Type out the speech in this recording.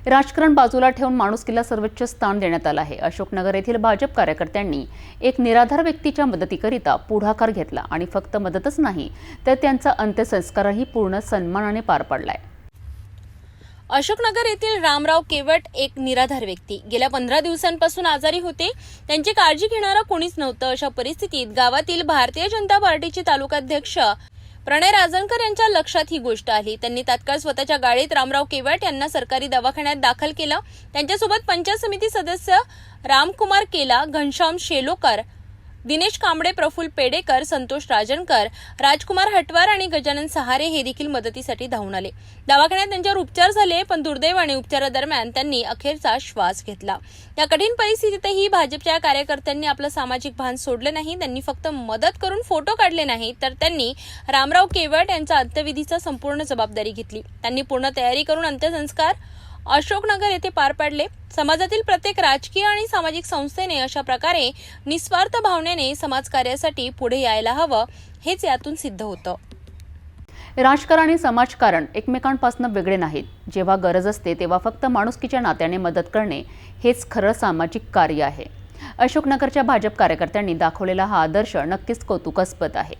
राजकारण बाजूला ठेवून माणुसकीला सर्वोच्च स्थान देण्यात आलं आहे। अशोकनगर येथील भाजप कार्यकर्त्यांनी एक निराधार व्यक्तीच्या मदतीकरिता पुढाकार घेतला आणि फक्त मदतच नाही तर त्यांचा अंत्यसंस्कारही पूर्ण सन्मानाने पार पडलाय। अशोकनगर येथील रामराव केवट एक निराधार व्यक्ती गेल्या 15 दिवसांपासून आजारी होते। त्यांची काळजी घेणारा कोणीच नव्हतं। अशा परिस्थितीत गावातील भारतीय जनता पार्टीचे तालुकाध्यक्ष प्रणय राजनकर यांच्या लक्षात ही गोष्ट आली। त्यांनी तात्काळ स्वतःच्या गाडीत रामराव केवट यांना सरकारी दवाखान्यात दाखल केलं। त्यांच्यासोबत पंचायत समिती सदस्य रामकुमार केला, घनश्याम शेलोकर, दिनेश कांबळे, प्रफुल्ल पेडेकर, संतोष राजनकर, राजकुमार हटवार आणि गजानन सहारे हे देखील मदतीसाठी धावून आले। दवाखान्यात त्यांच्यावर उपचार झाले, पण दुर्दैवाने उपचारादरम्यान त्यांनी अखेरचा श्वास घेतला। या कठीण परिस्थितीतही भाजपच्या कार्यकर्त्यांनी आपलं सामाजिक भान सोडलं नाही। त्यांनी फक्त मदत करून फोटो काढले नाही, तर त्यांनी रामराव केवट यांच्या अंत्यविधीची संपूर्ण जबाबदारी घेतली। त्यांनी पूर्ण तयारी करून अंत्यसंस्कार अशोकनगर येथे पार पाडले। समाजातील प्रत्येक राजकीय आणि सामाजिक संस्थेने अशा प्रकारे निस्वार्थ भावनेने समाजकार्यासाठी पुढे यायला हवं, हेच यातून सिद्ध होतं। राजकारण आणि समाजकारण एकमेकांपासून वेगळे नाहीत। जेव्हा गरज असते तेव्हा फक्त माणुसकीच्या नात्याने मदत करणे हेच खरं सामाजिक कार्य आहे। अशोकनगरच्या भाजप कार्यकर्त्यांनी दाखवलेला हा आदर्श नक्कीच कौतुकास्पद आहे।